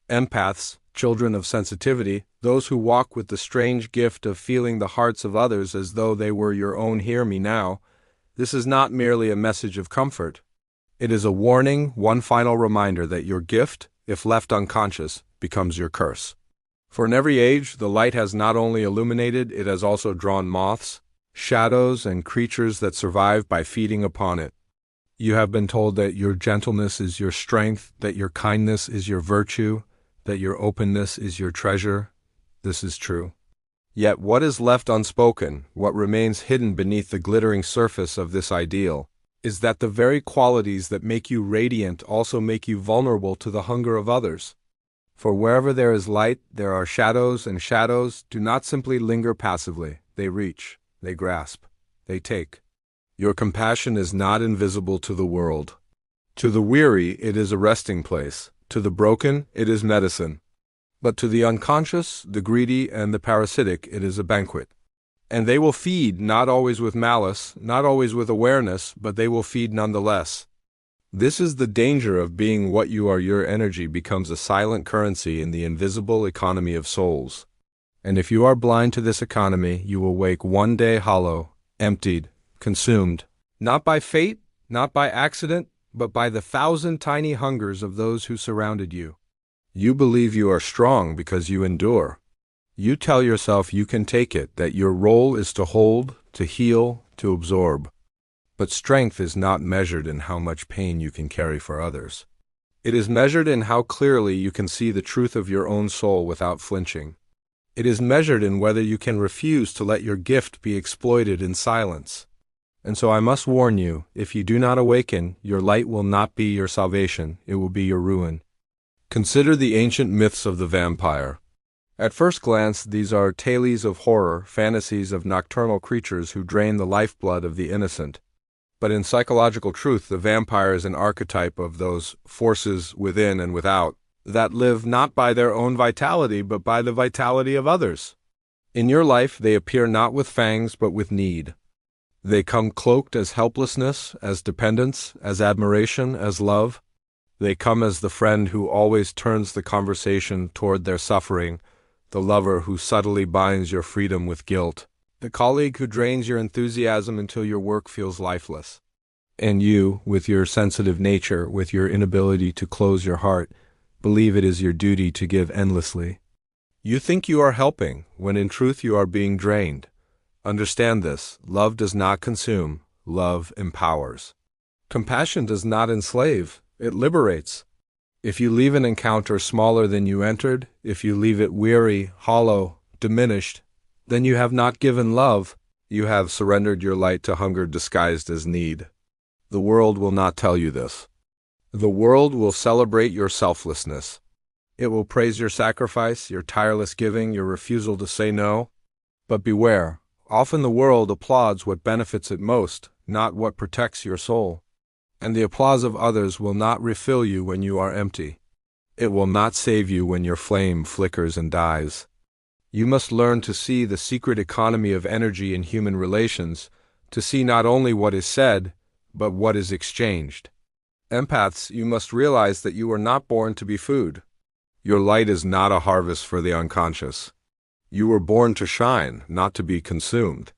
Empaths, children of sensitivity, those who walk with the strange gift of feeling the hearts of others as though they were your own. Hear me now. This is not merely a message of comfort. It is a warning, one final reminder that your gift, if left unconscious, becomes your curse. For in every age, the light has not only illuminated, it has also drawn moths, shadows, and creatures that survive by feeding upon it. You have been told that your gentleness is your strength, that your kindness is your virtue, that your openness is your treasure. This is true. Yet what is left unspoken, what remains hidden beneath the glittering surface of this ideal, is that the very qualities that make you radiant also make you vulnerable to the hunger of others. For wherever there is light, there are shadows, and shadows do not simply linger passively. They reach, they grasp, they take. Your compassion is not invisible to the world. To the weary, it is a resting place. To the broken, it is medicine. But to the unconscious, the greedy, and the parasitic, it is a banquet. And they will feed, not always with malice, not always with awareness, but they will feed nonetheless. This is the danger of being what you are. Your energy becomes a silent currency in the invisible economy of souls. And if you are blind to this economy, you will wake one day hollow, emptied, consumed, not by fate, not by accident, but by the 1,000 tiny hungers of those who surrounded you. You believe you are strong because you endure. You tell yourself you can take it, that your role is to hold, to heal, to absorb. But strength is not measured in how much pain you can carry for others. It is measured in how clearly you can see the truth of your own soul without flinching. It is measured in whether you can refuse to let your gift be exploited in silence. And so I must warn you, if you do not awaken, your light will not be your salvation, it will be your ruin. Consider the ancient myths of the vampire. At first glance, these are tales of horror, fantasies of nocturnal creatures who drain the lifeblood of the innocent. But in psychological truth, the vampire is an archetype of those forces within and without that live not by their own vitality, but by the vitality of others. In your life, they appear not with fangs, but with need. They come cloaked as helplessness, as dependence, as admiration, as love. They come as the friend who always turns the conversation toward their suffering, the lover who subtly binds your freedom with guilt, the colleague who drains your enthusiasm until your work feels lifeless. And you, with your sensitive nature, with your inability to close your heart, believe it is your duty to give endlessly. You think you are helping, when in truth you are being drained. Understand this: love does not consume, love empowers. Compassion does not enslave, it liberates. If you leave an encounter smaller than you entered, if you leave it weary, hollow, diminished, then you have not given love, you have surrendered your light to hunger disguised as need. The world will not tell you this. The world will celebrate your selflessness. It will praise your sacrifice, your tireless giving, your refusal to say no. But beware, often the world applauds what benefits it most, not what protects your soul. And the applause of others will not refill you when you are empty. It will not save you when your flame flickers and dies. You must learn to see the secret economy of energy in human relations, to see not only what is said, but what is exchanged. Empaths, you must realize that you are not born to be food. Your light is not a harvest for the unconscious. You were born to shine, not to be consumed.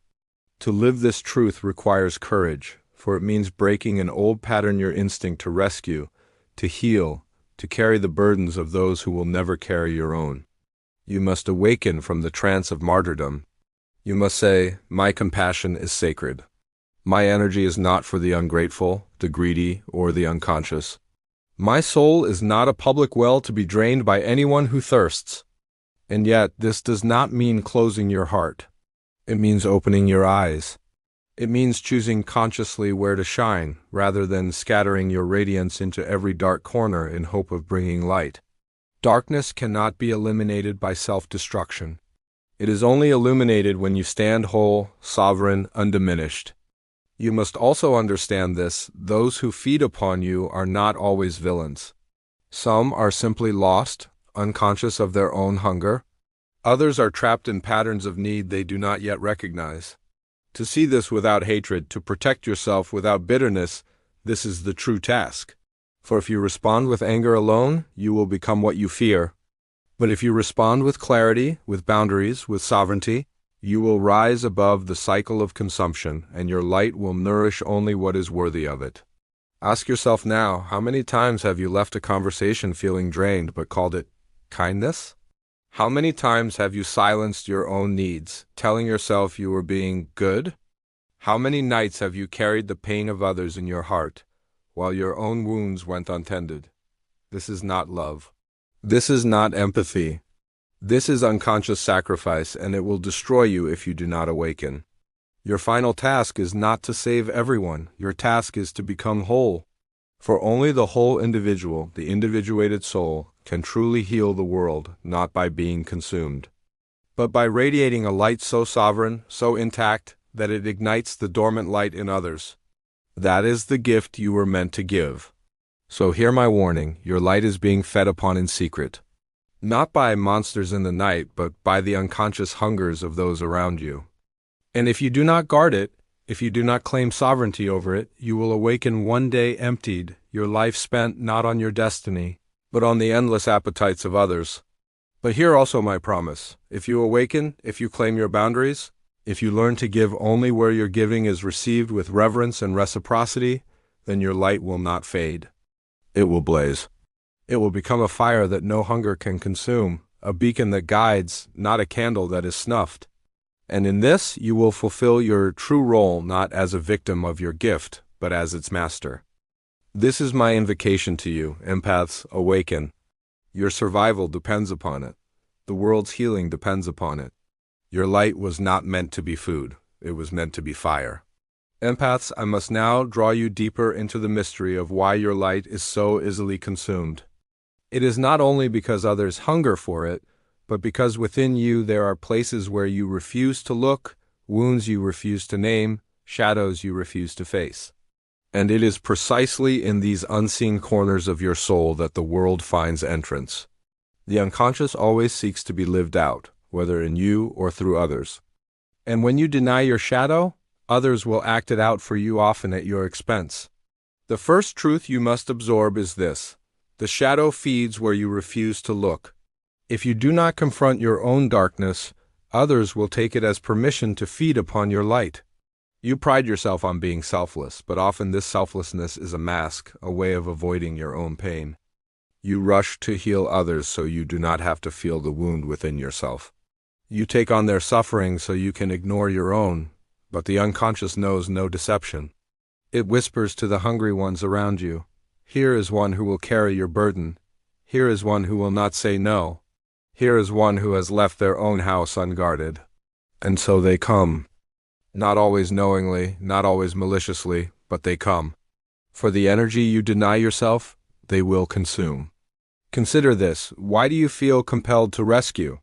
To live this truth requires courage, for it means breaking an old pattern, your instinct to rescue, to heal, to carry the burdens of those who will never carry your own. You must awaken from the trance of martyrdom. You must say, my compassion is sacred. My energy is not for the ungrateful, the greedy, or the unconscious. My soul is not a public well to be drained by anyone who thirsts. And yet, this does not mean closing your heart. It means opening your eyes. It means choosing consciously where to shine, rather than scattering your radiance into every dark corner in hope of bringing light. Darkness cannot be eliminated by self-destruction. It is only illuminated when you stand whole, sovereign, undiminished. You must also understand this: those who feed upon you are not always villains. Some are simply lost, unconscious of their own hunger. Others are trapped in patterns of need they do not yet recognize. To see this without hatred, to protect yourself without bitterness, this is the true task. For if you respond with anger alone, you will become what you fear, But if you respond with clarity, with boundaries, with sovereignty, you will rise above the cycle of consumption, and your light will nourish only what is worthy of it. Ask yourself now, how many times have you left a conversation feeling drained but called it kindness? How many times have you silenced your own needs, telling yourself you were being good? How many nights have you carried the pain of others in your heart, while your own wounds went untended? This is not love. This is not empathy. This is unconscious sacrifice, and it will destroy you if you do not awaken. Your final task is not to save everyone. Your task is to become whole. For only the whole individual, the individuated soul, can truly heal the world, not by being consumed, but by radiating a light so sovereign, so intact, that it ignites the dormant light in others. That is the gift you were meant to give. So hear my warning, your light is being fed upon in secret. Not by monsters in the night, but by the unconscious hungers of those around you. And if you do not guard it, if you do not claim sovereignty over it, you will awaken one day emptied, your life spent not on your destiny, but on the endless appetites of others. But hear also my promise. If you awaken, if you claim your boundaries, if you learn to give only where your giving is received with reverence and reciprocity, then your light will not fade. It will blaze. It will become a fire that no hunger can consume, a beacon that guides, not a candle that is snuffed. And in this, you will fulfill your true role not as a victim of your gift, but as its master. This is my invocation to you, empaths, awaken. Your survival depends upon it. The world's healing depends upon it. Your light was not meant to be food. It was meant to be fire. Empaths, I must now draw you deeper into the mystery of why your light is so easily consumed. It is not only because others hunger for it, but because within you there are places where you refuse to look, wounds you refuse to name, shadows you refuse to face. And it is precisely in these unseen corners of your soul that the world finds entrance. The unconscious always seeks to be lived out, whether in you or through others. And when you deny your shadow, others will act it out for you, often at your expense. The first truth you must absorb is this: the shadow feeds where you refuse to look. If you do not confront your own darkness, others will take it as permission to feed upon your light. You pride yourself on being selfless, but often this selflessness is a mask, a way of avoiding your own pain. You rush to heal others so you do not have to feel the wound within yourself. You take on their suffering so you can ignore your own, but the unconscious knows no deception. It whispers to the hungry ones around you, "Here is one who will carry your burden. Here is one who will not say no. Here is one who has left their own house unguarded." And so they come. Not always knowingly, not always maliciously, but they come. For the energy you deny yourself, they will consume. Consider this: why do you feel compelled to rescue?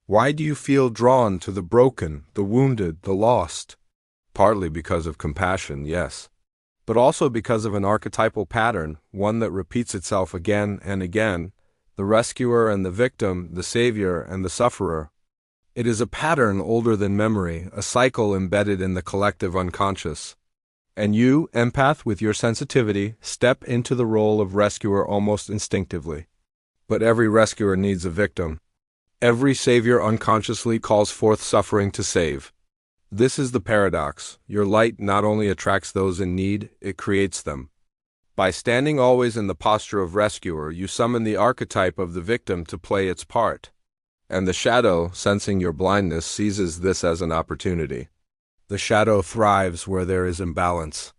Why do you feel drawn to the broken, the wounded, the lost? Partly because of compassion, yes, but also because of an archetypal pattern, one that repeats itself again and again: the rescuer and the victim, the savior and the sufferer. It is a pattern older than memory, a cycle embedded in the collective unconscious. And you, empath, with your sensitivity, step into the role of rescuer almost instinctively. But every rescuer needs a victim. Every savior unconsciously calls forth suffering to save. This is the paradox. Your light not only attracts those in need, it creates them. By standing always in the posture of rescuer, you summon the archetype of the victim to play its part. And the shadow, sensing your blindness, seizes this as an opportunity. The shadow thrives where there is imbalance.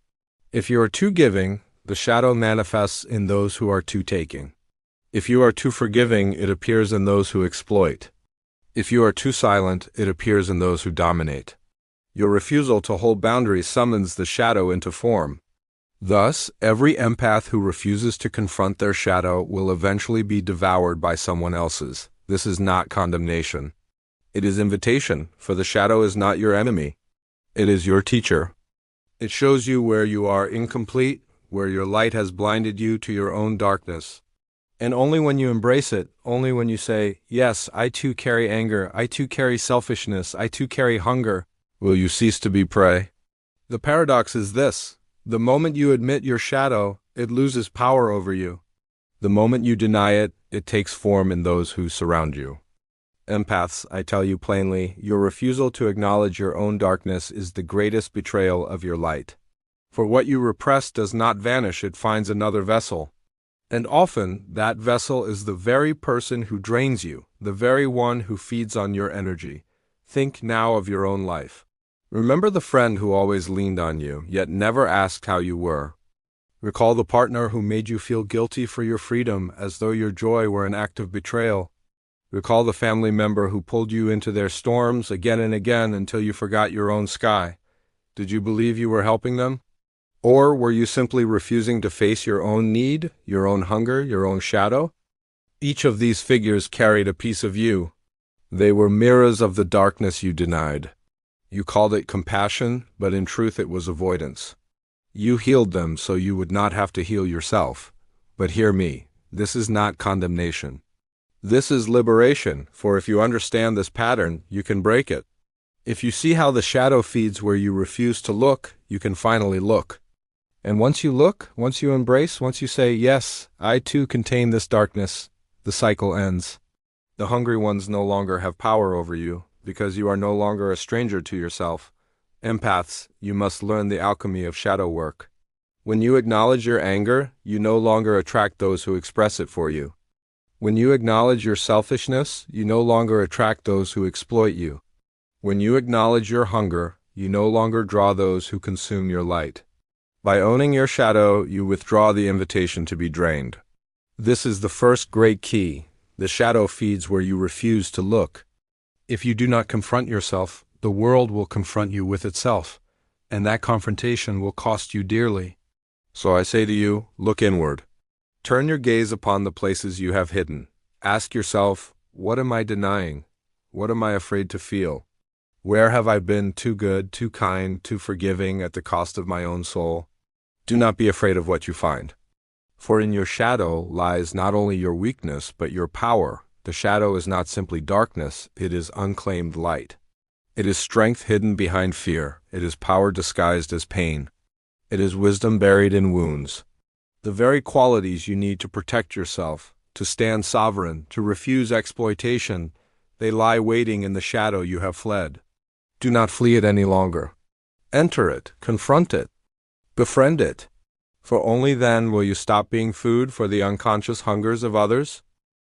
If you are too giving, the shadow manifests in those who are too taking. If you are too forgiving, it appears in those who exploit. If you are too silent, it appears in those who dominate. Your refusal to hold boundaries summons the shadow into form. Thus, every empath who refuses to confront their shadow will eventually be devoured by someone else's. This is not condemnation. It is invitation, for the shadow is not your enemy. It is your teacher. It shows you where you are incomplete, where your light has blinded you to your own darkness. And only when you embrace it, only when you say, "Yes, I too carry anger, I too carry selfishness, I too carry hunger," will you cease to be prey. The paradox is this: the moment you admit your shadow, it loses power over you. The moment you deny it, it takes form in those who surround you. Empaths, I tell you plainly, your refusal to acknowledge your own darkness is the greatest betrayal of your light. For what you repress does not vanish, it finds another vessel. And often, that vessel is the very person who drains you, the very one who feeds on your energy. Think now of your own life. Remember the friend who always leaned on you, yet never asked how you were. Recall the partner who made you feel guilty for your freedom, as though your joy were an act of betrayal. Recall the family member who pulled you into their storms again and again until you forgot your own sky. Did you believe you were helping them? Or were you simply refusing to face your own need, your own hunger, your own shadow? Each of these figures carried a piece of you. They were mirrors of the darkness you denied. You called it compassion, but in truth it was avoidance. You healed them so you would not have to heal yourself. But hear me, this is not condemnation. This is liberation, for if you understand this pattern, you can break it. If you see how the shadow feeds where you refuse to look, you can finally look. And once you look, once you embrace, once you say, yes, I too contain this darkness, the cycle ends. The hungry ones no longer have power over you, because you are no longer a stranger to yourself. Empaths, you must learn the alchemy of shadow work. When you acknowledge your anger, you no longer attract those who express it for you. When you acknowledge your selfishness, you no longer attract those who exploit you. When you acknowledge your hunger, you no longer draw those who consume your light. By owning your shadow, you withdraw the invitation to be drained. This is the first great key. The shadow feeds where you refuse to look. If you do not confront yourself, the world will confront you with itself, and that confrontation will cost you dearly. So I say to you, look inward. Turn your gaze upon the places you have hidden. Ask yourself, what am I denying? What am I afraid to feel? Where have I been too good, too kind, too forgiving at the cost of my own soul? Do not be afraid of what you find. For in your shadow lies not only your weakness, but your power. The shadow is not simply darkness, it is unclaimed light. It is strength hidden behind fear. It is power disguised as pain. It is wisdom buried in wounds. The very qualities you need to protect yourself, to stand sovereign, to refuse exploitation, they lie waiting in the shadow you have fled. Do not flee it any longer. Enter it, confront it, befriend it, for only then will you stop being food for the unconscious hungers of others.